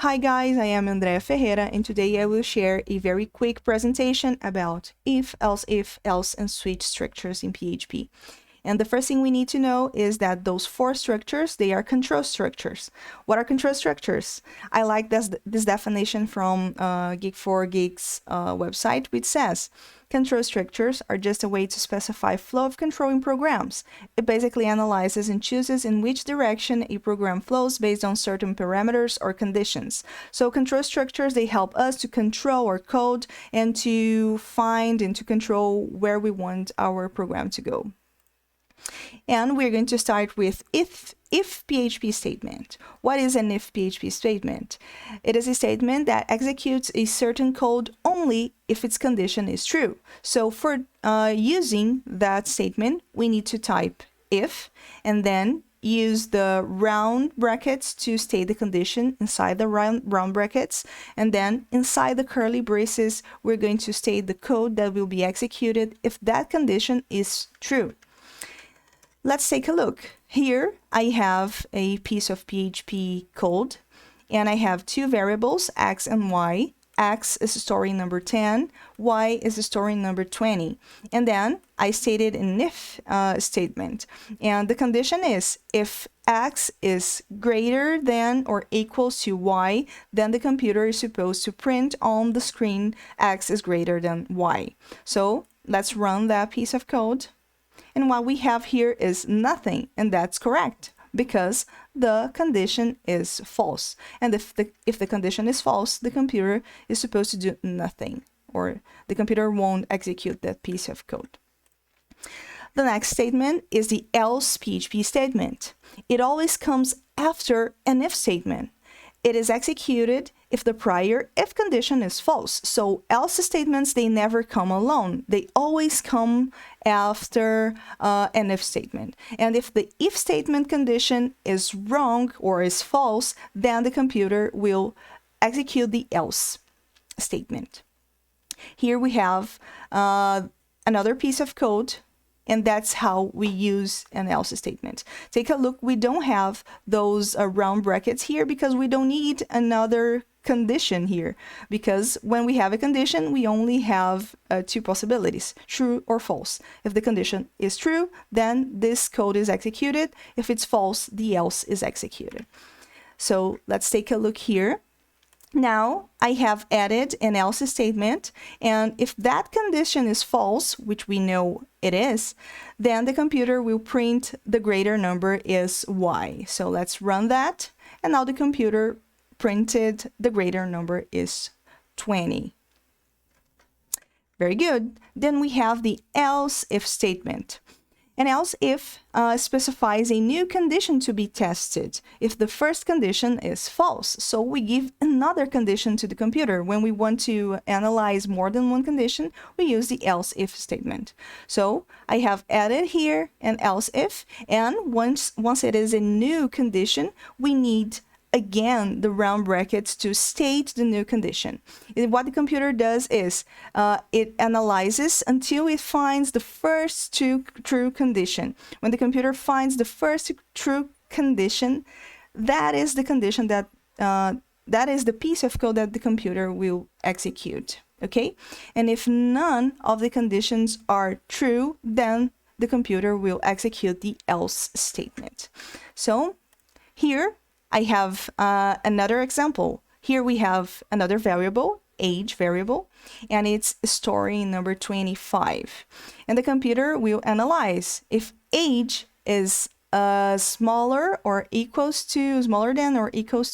Hi guys, I am Andrea Ferreira and today I will share a very quick presentation about if, else, and switch structures in PHP. And the first thing we need to know is that those four structures, they are control structures. What are control structures? I like this definition from Geek4Geek's website, which says, control structures are just a way to specify flow of control in programs. It basically analyzes and chooses in which direction a program flows based on certain parameters or conditions. So control structures, they help us to control our code and to find and to control where we want our program to go. And we're going to start with if PHP statement. What is an if PHP statement? It is a statement that executes a certain code only if its condition is true. So for using that statement, we need to type if and then use the round brackets to state the condition inside the round brackets. And then inside the curly braces, we're going to state the code that will be executed if that condition is true. Let's take a look. Here I have a piece of PHP code and I have two variables, x and y. X is story number 10, y is story number 20. And then I stated an if statement. And the condition is if x is greater than or equals to y, then the computer is supposed to print on the screen x is greater than y. So let's run that piece of code. And what we have here is nothing, and that's correct because the condition is false. And if the condition is false, the computer is supposed to do nothing, or the computer won't execute that piece of code. The next statement is the else PHP statement. It always comes after an if statement. It is executed if the prior if condition is false. So else statements, they never come alone. They always come after an if statement. And if the if statement condition is wrong or is false, then the computer will execute the else statement. Here we have another piece of code, and that's how we use an else statement. Take a look, we don't have those round brackets here because we don't need another condition here, because when we have a condition, we only have two possibilities, true or false. If the condition is true, then this code is executed. If it's false, the else is executed. So let's take a look here. Now I have added an else statement, and if that condition is false, which we know it is, then the computer will print the greater number is y. So let's run that, and now the computer printed the greater number is 20. Very good. Then we have the else if statement. An else if specifies a new condition to be tested if the first condition is false. So we give another condition to the computer. When we want to analyze more than one condition, we use the else if statement. So I have added here an else if, and once it is a new condition, we need again the round brackets to state the new condition. What the computer does is it analyzes until it finds the first true condition. When the computer finds the first true condition, that is the condition that is the piece of code that the computer will execute. Okay, and if none of the conditions are true, then the computer will execute the else statement. So here I have another example. Here we have another variable, age variable, and it's story number 25. And the computer will analyze if age is smaller than or equals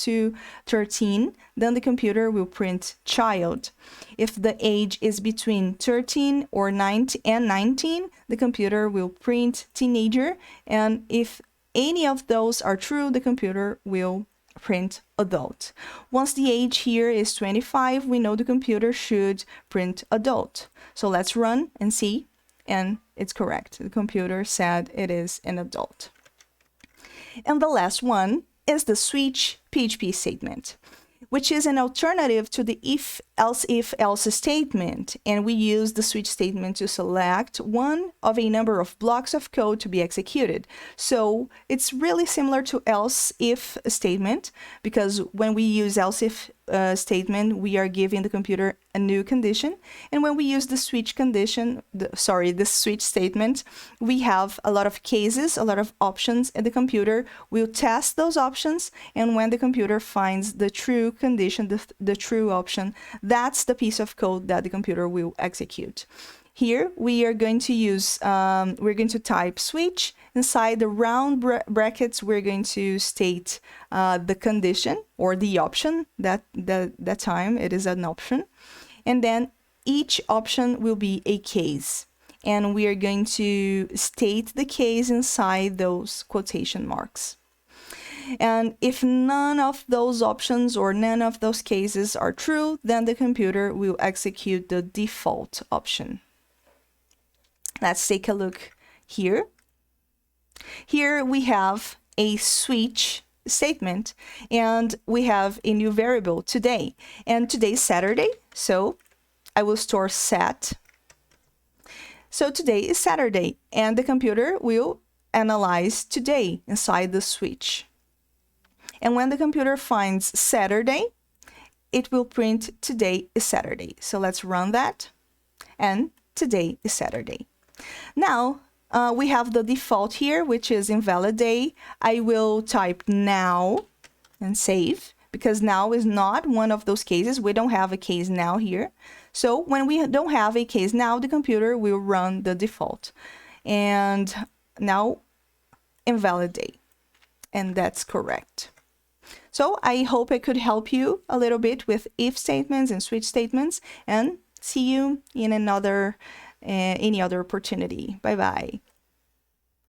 to 13, then the computer will print child. If the age is between 13 or 19 and 19, the computer will print teenager. And if any of those are true, the computer will print adult. Once the age here is 25, we know the computer should print adult. So let's run and see, and it's correct. The computer said it is an adult. And the last one is the switch PHP statement. which is an alternative to the if, else statement. And we use the switch statement to select one of a number of blocks of code to be executed. So it's really similar to else if statement, because when we use else if statement, we are giving the computer a new condition. And when we use the switch condition, the switch statement, we have a lot of cases, a lot of options, and the computer will test those options. And when the computer finds the true condition, the true option, that's the piece of code that the computer will execute. Here we are going to use, we're going to type switch. Inside the round brackets, we're going to state the condition or the option. That time it is an option. And then each option will be a case. And we are going to state the case inside those quotation marks. And if none of those options or none of those cases are true, then the computer will execute the default option. Let's take a look here. Here we have a switch statement, and we have a new variable today. And today is Saturday, so I will store set. So today is Saturday, and the computer will analyze today inside the switch. And when the computer finds Saturday, it will print today is Saturday. So let's run that, and today is Saturday. Now, we have the default here, which is invalid day. I will type now and save, because now is not one of those cases. We don't have a case now here. So when we don't have a case now, the computer will run the default. And now, invalid day. And that's correct. So I hope I could help you a little bit with if statements and switch statements, and see you in any other opportunity. Bye-bye.